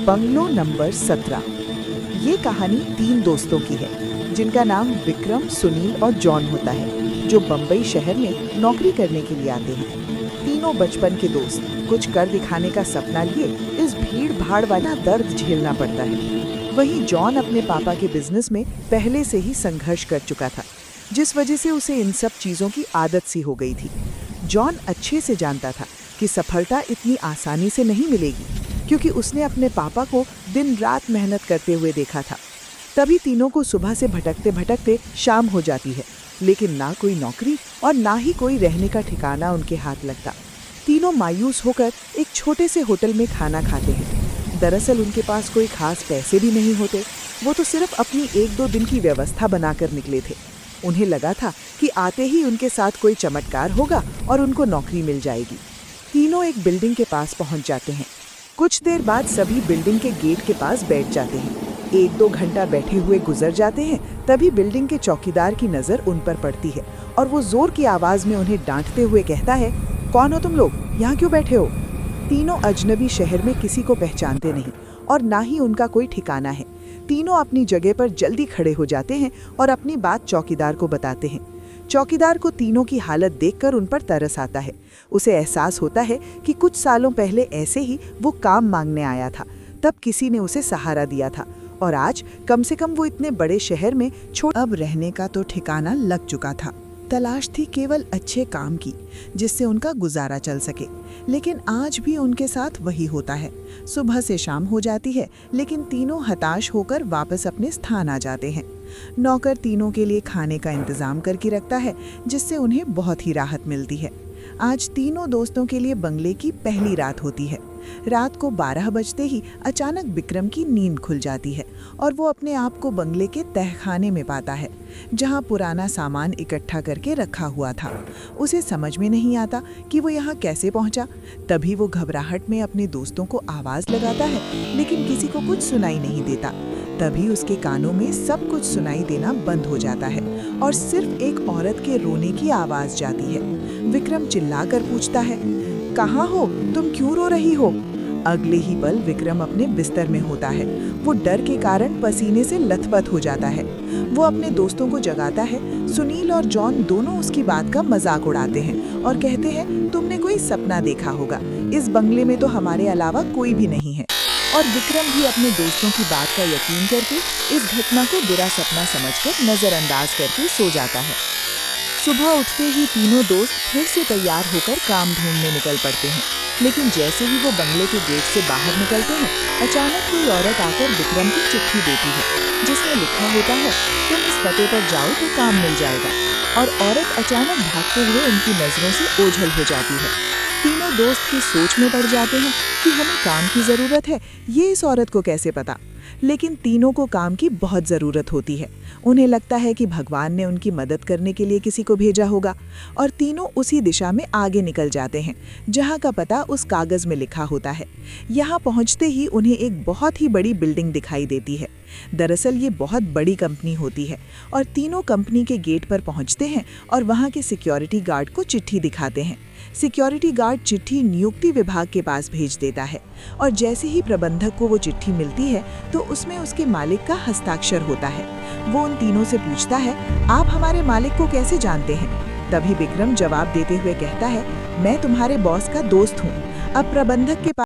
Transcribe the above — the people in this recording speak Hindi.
Bungalow number 17। ये कहानी 3 दोस्तों की है जिनका नाम विक्रम, सुनील और जॉन होता है, जो बम्बई शहर में नौकरी करने के लिए आते हैं। तीनों बचपन के दोस्त कुछ कर दिखाने का सपना लिए इस भीड़ भाड़ वाला दर्द झेलना पड़ता है। वहीं जॉन अपने पापा के बिजनेस में पहले से ही संघर्ष कर चुका था, जिस वजह से उसे इन सब चीज़ों की आदत सी हो गई थी। जॉन अच्छे से जानता था कि सफलता इतनी आसानी से नहीं मिलेगी, क्योंकि उसने अपने पापा को दिन रात मेहनत करते हुए देखा था। तभी तीनों को सुबह से भटकते भटकते शाम हो जाती है, लेकिन ना कोई नौकरी और ना ही कोई रहने का ठिकाना उनके हाथ लगता। तीनों मायूस होकर एक छोटे से होटल में खाना खाते हैं। दरअसल उनके पास कोई खास पैसे भी नहीं होते, वो तो सिर्फ अपनी 1-2 दिन की व्यवस्था बनाकर निकले थे। उन्हें लगा था कि आते ही उनके साथ कोई चमत्कार होगा और उनको नौकरी मिल जाएगी। तीनों एक बिल्डिंग के पास पहुंच जाते हैं। कुछ देर बाद सभी बिल्डिंग के गेट के पास बैठ जाते हैं। 1-2 घंटा बैठे हुए गुजर जाते हैं, तभी बिल्डिंग के चौकीदार की नज़र उन पर पड़ती है और वो जोर की आवाज़ में उन्हें डांटते हुए कहता है, कौन हो तुम लोग, यहाँ क्यों बैठे हो? तीनों अजनबी शहर में किसी को पहचानते नहीं और ना ही उनका कोई ठिकाना है। तीनों अपनी जगह पर जल्दी खड़े हो जाते हैं और अपनी बात चौकीदार को बताते हैं। चौकीदार को तीनों की हालत देखकर उन पर तरस आता है। उसे एहसास होता है कि कुछ सालों पहले ऐसे ही वो काम मांगने आया था, तब किसी ने उसे सहारा दिया था और आज कम से कम वो इतने बड़े शहर में अब रहने का तो ठिकाना लग चुका था। तलाश थी केवल अच्छे काम की, जिससे उनका गुजारा चल सके। लेकिन आज भी उनके साथ वही होता है। सुबह से शाम हो जाती है, लेकिन तीनों हताश होकर वापस अपने स्थान आ जाते हैं। नौकर तीनों के लिए खाने का इंतजाम करके रखता है, जिससे उन्हें बहुत ही राहत मिलती है। आज तीनों दोस्तों के लिए बंगले की पहली रात होती है। रात को 12 बजते ही अचानक विक्रम की नींद खुल जाती है और वो अपने आप को बंगले के तहखाने में पाता है, जहां पुराना सामान इकट्ठा करके रखा हुआ था। उसे समझ में नहीं आता कि वो यहाँ कैसे पहुंचा। तभी वो घबराहट में अपने दोस्तों को आवाज़ लगाता है, लेकिन किसी को कुछ सुनाई नहीं देता। तभी उसके कानों में सब कुछ सुनाई देना बंद हो जाता है और सिर्फ एक औरत के रोने की आवाज़ जाती है। विक्रम चिल्लाकर पूछता है, कहाँ हो तुम, क्यों रो रही हो? अगले ही पल विक्रम अपने बिस्तर में होता है। वो डर के कारण पसीने से लथपथ हो जाता है। वो अपने दोस्तों को जगाता है। सुनील और जॉन दोनों उसकी बात का मजाक उड़ाते हैं और कहते हैं, तुमने कोई सपना देखा होगा, इस बंगले में तो हमारे अलावा कोई भी नहीं है। और विक्रम भी अपने दोस्तों की बात का यकीन करके इस घटना को बुरा सपना समझकर नजरअंदाज करके सो जाता है। सुबह उठते ही तीनों दोस्त फिर से तैयार होकर काम ढूंढने निकल पड़ते हैं, लेकिन जैसे ही वो बंगले के गेट से बाहर निकलते हैं, अचानक कोई औरत आकर विक्रम की चिट्ठी देती है, जिसमें लिखा होता है, तुम इस पते पर जाओ तो काम मिल जाएगा। और औरत अचानक भागते हुए उनकी नजरों से ओझल हो जाती है। तीनों दोस्त की सोच में पड़ जाते हैं कि हमें काम की जरूरत है, ये इस औरत को कैसे पता? लेकिन तीनों को काम की बहुत ज़रूरत होती है। उन्हें लगता है कि भगवान ने उनकी मदद करने के लिए किसी को भेजा होगा और तीनों उसी दिशा में आगे निकल जाते हैं, जहाँ का पता उस कागज़ में लिखा होता है। यहाँ पहुँचते ही उन्हें एक बहुत ही बड़ी बिल्डिंग दिखाई देती है। दरअसल ये बहुत बड़ी कंपनी होती है और तीनों कंपनी के गेट पर पहुँचते हैं और वहाँ के सिक्योरिटी गार्ड को चिट्ठी दिखाते हैं। सिक्योरिटी गार्ड चिट्ठी नियुक्ति विभाग के पास भेज देता है और जैसे ही प्रबंधक को वो चिट्ठी मिलती है तो उसमें उसके मालिक का हस्ताक्षर होता है। वो उन तीनों से पूछता है, आप हमारे मालिक को कैसे जानते हैं? तभी विक्रम जवाब देते हुए कहता है, मैं तुम्हारे बॉस का दोस्त हूँ। अब प्रबंधक के